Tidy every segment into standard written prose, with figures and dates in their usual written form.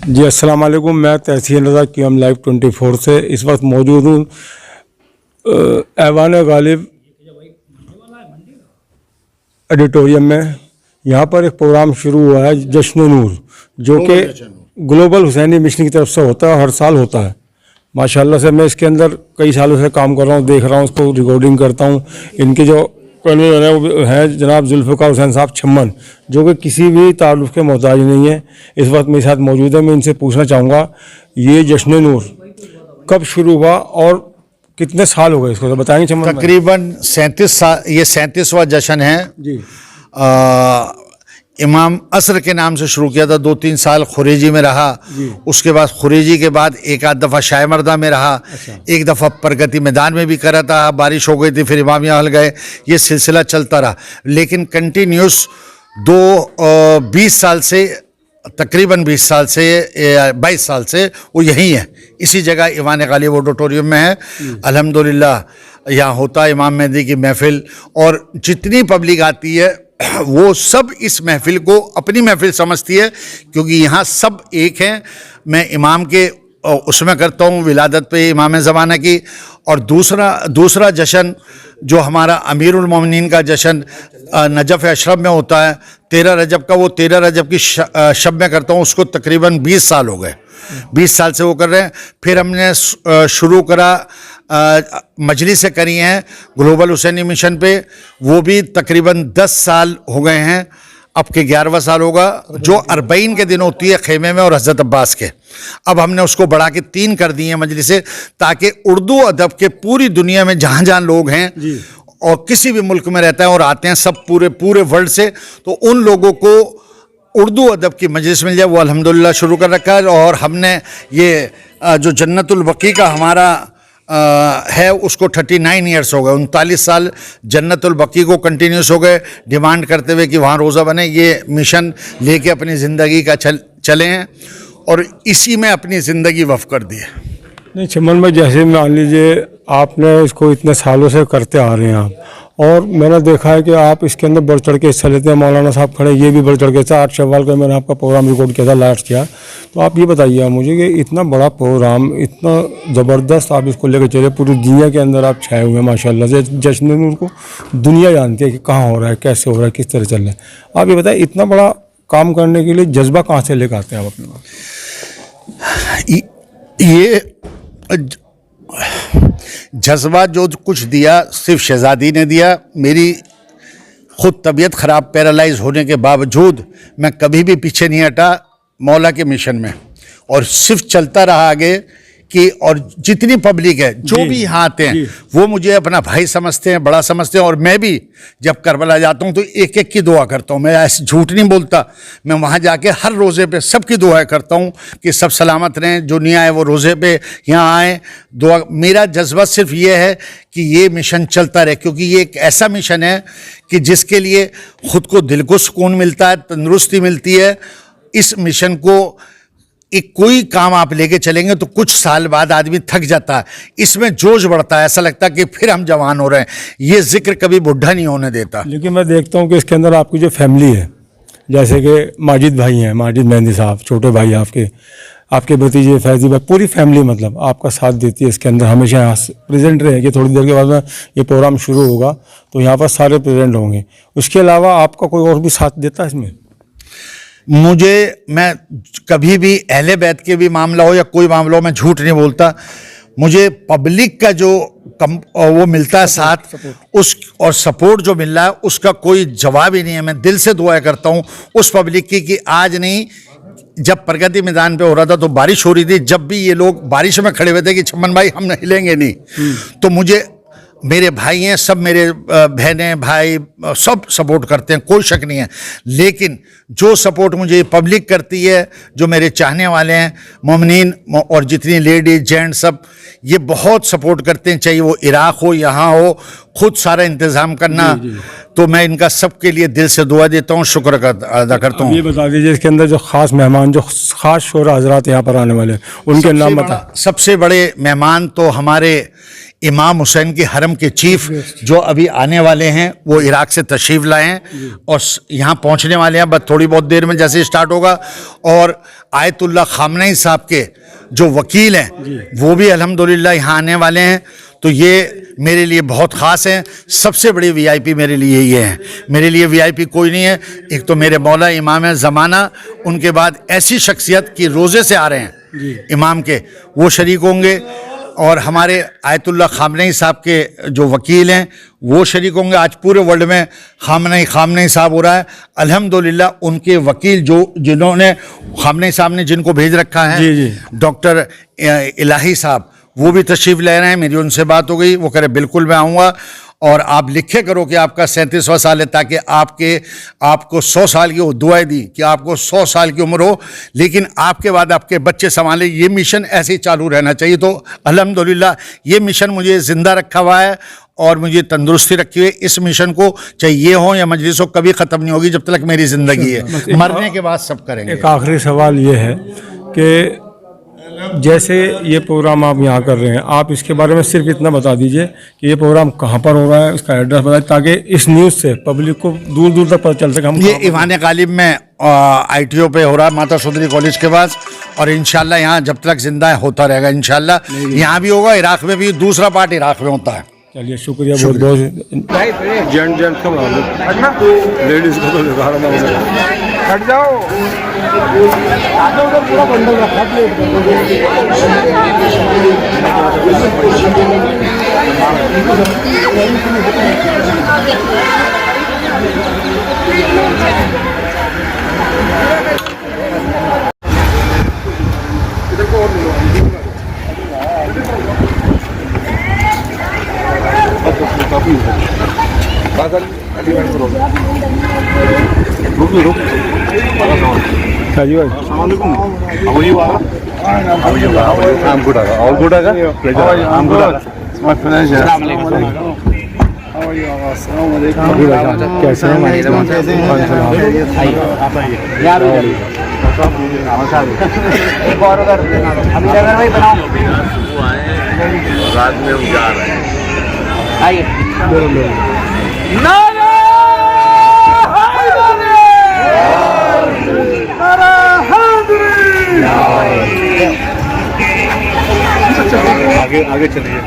जी अस्सलाम वालेकुम। मैं तहसीन रज़ा QM लाइव 24 से इस वक्त मौजूद हूँ ऐवान गालिब ऑडिटोरियम में। यहाँ पर एक प्रोग्राम शुरू हुआ है जश्न नूर, जो कि ग्लोबल हुसैनी मिशन की तरफ से होता है, हर साल होता है। माशाल्लाह से मैं इसके अंदर कई सालों से काम कर रहा हूँ, देख रहा हूँ, उसको रिकॉर्डिंग करता हूँ। इनके जो कन्वीनर है वो है जनाब जुल्फ़िकार हुसैन साहब छम्मन, जो कि किसी भी ताल्लुक़ के मोहताज नहीं है। इस वक्त मेरे साथ मौजूद है। मैं इनसे पूछना चाहूँगा ये जश्न नूर कब शुरू हुआ और कितने साल हो गए इसको, तो बताएंगे छम्मन? तकरीबन 37 साल, ये 37वां जश्न है जी। इमाम असर के नाम से शुरू किया था। 2-3 साल खुरेजी में रहा, उसके बाद खुरेजी के बाद एक आध दफ़ा शायमर्दा में रहा, एक दफ़ा प्रगति मैदान में भी करा था। बारिश हो गई थी, फिर इमामिया हल गए। ये सिलसिला चलता रहा, लेकिन कंटिन्यूस 20 साल से, तकरीबन 20 साल से 22 साल से वो यहीं है, इसी जगह ईवान गालिब ऑडिटोरियम में है। अल्हम्दुलिल्लाह यहाँ होता है इमाम मेहदी की महफिल, और जितनी पब्लिक आती है वो सब इस महफिल को अपनी महफिल समझती है, क्योंकि यहाँ सब एक हैं। मैं इमाम के उसमें करता हूँ विलादत पे इमाम ज़माना की, और दूसरा जश्न जो हमारा अमीरुल मोमिनीन का जश्न नजफ़ अशरफ में होता है 13 रजब का, वो 13 रजब की शब में करता हूँ। उसको तकरीबन 20 साल हो गए, 20 साल से वो कर रहे हैं। फिर हमने शुरू करा मजलिसें करी हैं ग्लोबल हुसैनी मिशन पे, वो भी तकरीबन 10 साल हो गए हैं। अब के 11वां साल होगा, जो 40 के दिन होती है खेमे में और हज़रत अब्बास के। अब हमने उसको बढ़ा के 3 कर दी हैं मजलिसें, ताकि उर्दू अदब के पूरी दुनिया में जहाँ जहाँ लोग हैं और किसी भी मुल्क में रहता है और आते हैं सब पूरे वर्ल्ड से, तो उन लोगों को उर्दू अदब की मजलिस मिल जाए। वो अल्हम्दुलिल्लाह शुरू कर रखा है। और हमने ये जो जन्नतुल बकी का हमारा है, उसको 39 ईयर्स हो गए, 39 साल जन्नतुल बकी को कंटिन्यूस हो गए, डिमांड करते हुए कि वहाँ रोज़ा बने। ये मिशन लेके अपनी ज़िंदगी का चले हैं और इसी में अपनी ज़िंदगी वफ़ कर दी है। नहीं छम्मन भाई, जैसे मान लीजिए आपने इसको इतने सालों से करते आ रहे हैं आप, और मैंने देखा है कि आप इसके अंदर बढ़ चढ़ के हिस्सा लेते हैं। मौलाना साहब खड़े, ये भी बढ़ चढ़ के हिस्सा। 8 शव्वाल का मैंने आपका प्रोग्राम रिकॉर्ड किया था, लास्ट किया। तो आप ये बताइए मुझे कि इतना बड़ा प्रोग्राम, इतना ज़बरदस्त आप इसको लेकर चले, पूरी दुनिया के अंदर आप छाए हुए हैं माशाल्लाह से। जश्न नूर को दुनिया जानती है कि कहाँ हो रहा है, कैसे हो रहा है, किस तरह चल रहा है। आप ये बताइए इतना बड़ा काम करने के लिए जज्बा कहाँ से लेकर आते हैं आप अपने पास? ये जज्बा जो कुछ दिया सिर्फ शहजादी ने दिया। मेरी खुद तबीयत ख़राब, पैरालाइज होने के बावजूद मैं कभी भी पीछे नहीं हटा मौला के मिशन में, और सिर्फ चलता रहा आगे कि, और जितनी पब्लिक है जो भी यहाँ आते हैं वो मुझे अपना भाई समझते हैं, बड़ा समझते हैं। और मैं भी जब करबला जाता हूँ तो एक एक की दुआ करता हूँ, मैं ऐसे झूठ नहीं बोलता। मैं वहाँ जाके हर रोज़े पे सबकी दुआएं करता हूँ कि सब सलामत रहें, जो नहीं आए वो रोज़े पे यहाँ आए, दुआ। मेरा जज्बा सिर्फ ये है कि ये मिशन चलता रहे, क्योंकि ये एक ऐसा मिशन है कि जिसके लिए ख़ुद को दिल को सुकून मिलता है, तंदुरुस्ती मिलती है। इस मिशन को एक कोई काम आप लेके चलेंगे तो कुछ साल बाद आदमी थक जाता है, इसमें जोश बढ़ता है, ऐसा लगता है कि फिर हम जवान हो रहे हैं। ये जिक्र कभी बुढ़ा नहीं होने देता। लेकिन मैं देखता हूँ कि इसके अंदर आपकी जो फैमिली है, जैसे कि माजिद भाई हैं, माजिद मेहंदी साहब, छोटे भाई आपके भतीजे फैजी भाई, पूरी फैमिली मतलब आपका साथ देती है इसके अंदर, हमेशा यहाँ प्रेजेंट रहेगी। थोड़ी देर के बाद में ये प्रोग्राम शुरू होगा तो यहाँ पर सारे प्रेजेंट होंगे। उसके अलावा आपका कोई और भी साथ देता है इसमें? मैं कभी भी अहले बैत के भी मामला हो या कोई मामला हो, मैं झूठ नहीं बोलता। मुझे पब्लिक का जो वो मिलता है साथ, उस और सपोर्ट जो मिल रहा है उसका कोई जवाब ही नहीं है। मैं दिल से दुआ करता हूँ उस पब्लिक की कि आज नहीं, जब प्रगति मैदान पे हो रहा था तो बारिश हो रही थी, जब भी ये लोग बारिश में खड़े हुए थे कि छम्मन भाई हम हिलेंगे नहीं, तो मुझे मेरे भाई हैं सब, मेरे बहनें भाई सब सपोर्ट करते हैं, कोई शक नहीं है। लेकिन जो सपोर्ट मुझे पब्लिक करती है, जो मेरे चाहने वाले हैं मोमिनीन और जितनी लेडीज जेंट्स सब, ये बहुत सपोर्ट करते हैं, चाहे वो इराक़ हो यहाँ हो, खुद सारा इंतज़ाम करना। तो मैं इनका सबके लिए दिल से दुआ देता हूँ, शुक्र अदा करता हूँ। ये बता दीजिए इसके अंदर जो ख़ास मेहमान, जो ख़ास शोरा हज़रात यहाँ पर आने वाले, उनके नाम बता। सबसे बड़े मेहमान तो हमारे इमाम हुसैन के हरम के चीफ जो अभी आने वाले हैं, वो इराक से तशरीफ़ लाए हैं और यहाँ पहुँचने वाले हैं, बस थोड़ी बहुत देर में जैसे स्टार्ट होगा। और आयतुल्लाह खामनेई साहब के जो वकील हैं वो भी अल्हम्दुलिल्लाह यहाँ आने वाले हैं। तो ये मेरे लिए बहुत ख़ास है। सबसे बड़ी वीआईपी मेरे लिए ये है, मेरे लिए वीआईपी कोई नहीं है। एक तो मेरे मौला इमाम ज़माना, उनके बाद ऐसी शख्सियत की रोज़े से आ रहे हैं इमाम के, वो शरीक होंगे। और हमारे आयतुल्लाह खामनेई साहब के जो वकील हैं वो शरीक होंगे। आज पूरे वर्ल्ड में खामनेई साहब हो रहा है। अल्हम्दुलिल्लाह उनके वकील जो जिन्होंने खामनेई साहब ने जिनको भेज रखा है, डॉक्टर इलाही साहब, वो भी तशरीफ़ ले रहे हैं। मेरी उनसे बात हो गई, वो कह रहे बिल्कुल मैं आऊँगा। और आप लिखे करो कि आपका 37वां साल है, ताकि आपको 100 साल की दुआएं दी कि आपको 100 साल की उम्र हो, लेकिन आपके बाद आपके बच्चे संभाले। ये मिशन ऐसे ही चालू रहना चाहिए। तो अल्हम्दुलिल्लाह ये मिशन मुझे ज़िंदा रखा हुआ है और मुझे तंदुरुस्ती रखी हुई है। इस मिशन को चाहे ये हो या मजलिस हो, कभी ख़त्म नहीं होगी जब तक मेरी ज़िंदगी है। मरने के बाद सब करेंगे। एक आखिरी सवाल ये है कि जैसे ये प्रोग्राम आप यहाँ कर रहे हैं, आप इसके बारे में सिर्फ इतना बता दीजिए कि ये प्रोग्राम कहाँ पर हो रहा है, उसका एड्रेस बताइए, ताकि इस न्यूज़ से पब्लिक को दूर दूर तक पता चल सके। हम ये ईवान गालिब में ITO पे हो रहा है, माता सुंदरी कॉलेज के पास। और इंशाल्लाह यहाँ जब तक जिंदा है होता रहेगा इंशाल्लाह। यहाँ भी होगा, इराक में भी, दूसरा पार्ट इराक में होता है। चलिए शुक्रिया बहुत बहुत। जेंट्स का लेडीज़ को तो दिखा रहा हूँ। हट जाओ, पूरा बंडल रखा रात में हम जा रहे हैं। आगे चलिए।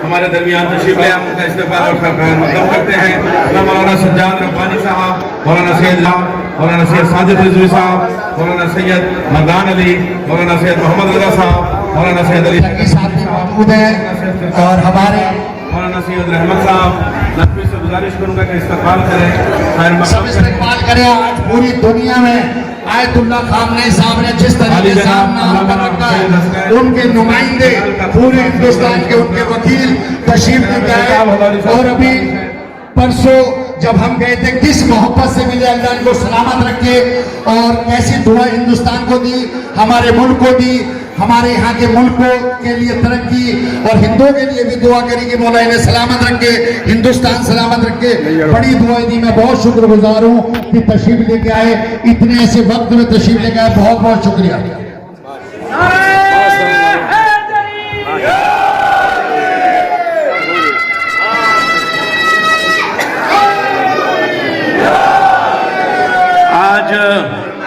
हमारे दरमियान तशरीफ ले हम उनका इस्तेमाल और मतलब करते हैं। मौलाना सज्जाद रब्बानी साहब, मौलाना सैयद मौलाना सैयद साजिद रिजवी साहब, मौलाना सैयद मरदान अली, मौलाना सैयद मोहम्मद रजा साहब, मौलाना सैयद अली मौजूद है और हमारे मौलाना सैयद रहमत साहब। नकवी से गुजारिश करूँगा कि इस्तेमाल करें, सब इस्तेमाल करें। आज पूरी दुनिया में आयतुल्लाह खामनेई साहब ने जिस तरीके से नाम रखा है, उनके नुमाइंदे पूरे हिंदुस्तान के, उनके वकील तशरीफ लेकर आए। और अभी परसों जब हम गए थे, किस मोहब्बत से मिले, अल्लाह को सलामत रखे और कैसी दुआ हिंदुस्तान को दी, हमारे मुल्क को दी, हमारे यहाँ के मुल्कों के लिए तरक्की और हिंदुओं के लिए भी दुआ करी कि मौला इन्हें सलामत रखे, हिंदुस्तान सलामत रखे। बड़ी दुआएं दी। मैं बहुत शुक्रगुजार हूँ कि तशरीफ लेके आए, इतने ऐसे वक्त में तशरीफ लेके आए। बहुत बहुत शुक्रिया। आज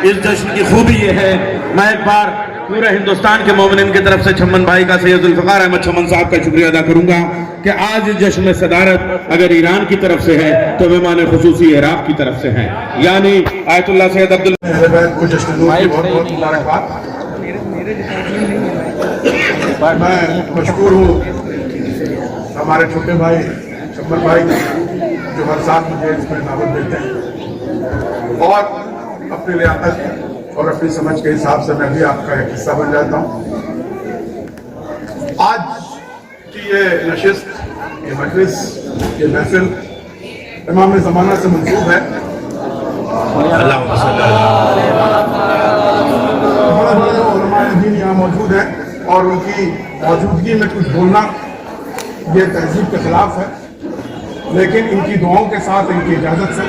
इस जश्न की खूबी ये है, मैं एक बार पूरे हिंदुस्तान के मोमिनीन की तरफ से छम्मन भाई का, सैयद जुल्फ़िकार अहमद छम्मन साहब का शुक्रिया अदा करूंगा कि आज इस जश्न में सदारत अगर ईरान की तरफ से है तो मेहमान खुसूसी इराक की तरफ से है, यानी आयतुल्लाह सैयद अब्दुल को जश्न नूर की बहुत बहुत मुबारकबाद। मैं मशहूर हूँ हमारे छोटे भाई छम्मन भाई जो हर साल मुझे इसमें दावत देते हैं और अपनी लियाकत और अपनी समझ के हिसाब से मैं भी आपका एक हिस्सा बन जाता हूँ। आज की ये नशिस्त, ये मजलिस, ये महफिल इमाम ज़माना से मंसूब है। बड़े बड़े उलमा दीन यहाँ मौजूद हैं और उनकी मौजूदगी में कुछ बोलना ये तहजीब के खिलाफ है, लेकिन इनकी दुआओं के साथ, इनकी इजाजत से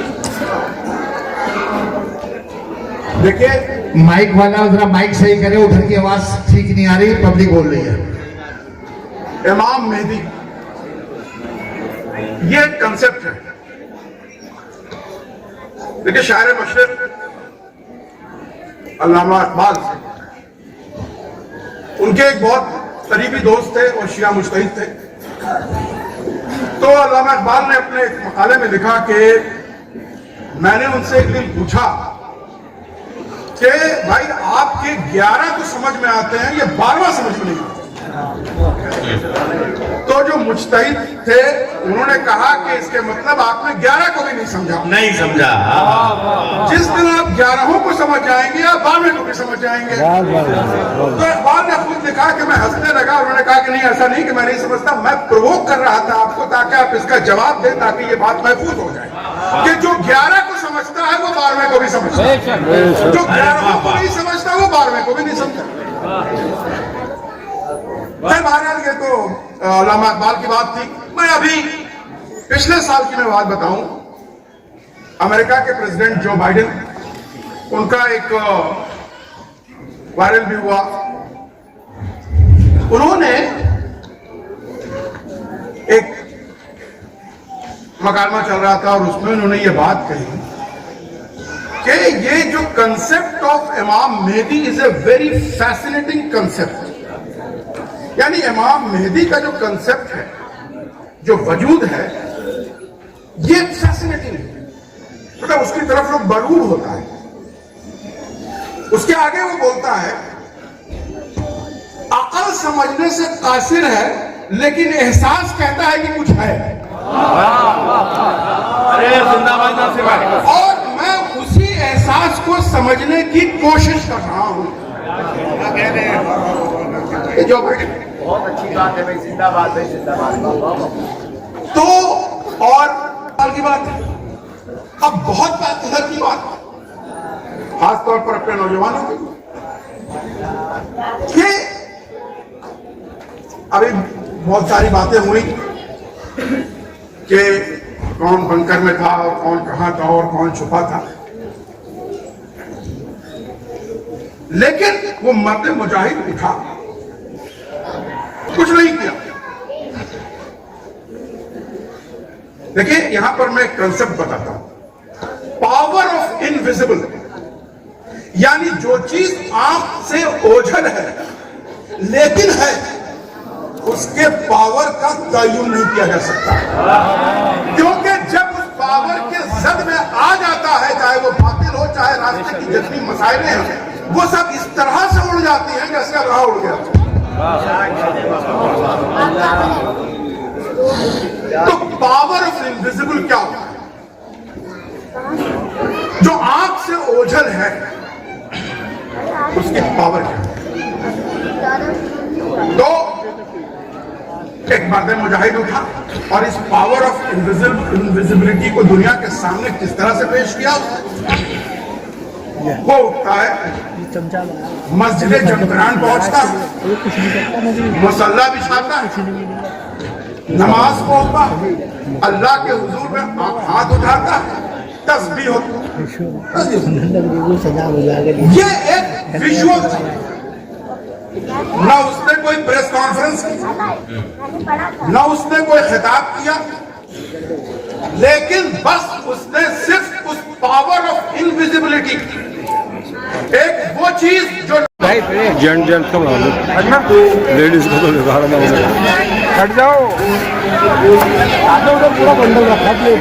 देखिए। माइक वाला जरा माइक सही करे, उधर की आवाज ठीक नहीं आ रही, पब्लिक बोल रही है। इमाम मेहदी ये एक कंसेप्ट है। देखिए शायर मशरिक अल्लामा इकबाल उनके एक बहुत करीबी दोस्त थे और शिया मुजतहिद थे। तो अल्लामा इकबाल ने अपने एक मकाले में लिखा कि मैंने उनसे एक दिन पूछा कि भाई आपके 11 तो समझ में आते हैं, ये 12वां समझ में नहीं आता। तो जो मुजतहिद थे उन्होंने कहा कि इसके मतलब आपने 11 को भी नहीं समझा। जिस दिन आप 11 को समझ जाएंगे आप 12 को भी समझ जाएंगे। तो इकबाल ने खुद लिखा कि मैं हंसने लगा। उन्होंने कहा कि नहीं, ऐसा नहीं कि मैं नहीं समझता, मैं प्रोवोक कर रहा था आपको ताकि आप इसका जवाब दें, ताकि ये बात महफूज हो जाए कि जो 11 को समझता है वो 12वें को भी समझता है, जो 11 को नहीं समझता वो 12वें को भी नहीं समझता। बहरहाल ये तो अल्लामा इकबाल की बात थी। मैं अभी पिछले साल की मैं बात बताऊं, अमेरिका के प्रेसिडेंट जो बाइडेन, उनका एक वायरल भी हुआ। उन्होंने एक मकालमा चल रहा था और उसमें उन्होंने ये बात कही कि ये जो concept of Imam Mehdi is a very fascinating concept. यानी इमाम मेहदी का जो कंसेप्ट है, जो वजूद है, ये फैसिनेटिंग है, मतलब उसकी तरफ लोग मरूब होता है। उसके आगे वो बोलता है अकल समझने से कासिर है लेकिन एहसास कहता है कि कुछ है। और मैं उसी एहसास को समझने की कोशिश कर रहा हूं। जो बहुत अच्छी बात है भाई, जिंदाबाद भाई, जिंदाबाद। तो और साल की बात है, अब बहुत बात इधर की बात, खासतौर पर अपने नौजवानों की, कि अभी बहुत सारी बातें हुई कि कौन बंकर में था और कौन कहां था और कौन छुपा था, लेकिन वो मर्द मुजाहिद उठा, कुछ नहीं किया। देखिए यहां पर मैं एक कंसेप्ट बताता हूं, पावर ऑफ इनविजिबल, यानी जो चीज आंख से ओझल है लेकिन है, उसके पावर का तयन नहीं किया जा सकता, क्योंकि जब उस पावर के जद में आ जाता है, चाहे वो बातिल हो चाहे रास्ते की जितनी मसाइलें हैं, वो सब इस तरह से उड़ जाती हैं जैसे अल्लाह उड़ गया। तो पावर ऑफ इनविजिबल क्या होता है? जो आंख से ओझल है उसकी पावर क्या है? तो एक मर्द मुजाहिद उठा और इस पावर ऑफ इनविजिबिलिटी को दुनिया के सामने किस तरह से पेश किया। वो उठता है, मस्जिद जमकरान पहुंचता है, मुसल्ला बिछाता है, नमाज पढ़ता है, अल्लाह के हुजूर में हाथ उठाता है, तस्बीह होता है। ये एक विजुअल, न उसने कोई प्रेस कॉन्फ्रेंस की, न उसने कोई खिताब किया, लेकिन बस उसने सिर्फ उस पावर ऑफ इनविजिबिलिटी, एक वो चीज जो जेंट्स को लेडीज को तो दिखा रहा हूँ। हट जाओ, पूरा बंडल रखा प्लेट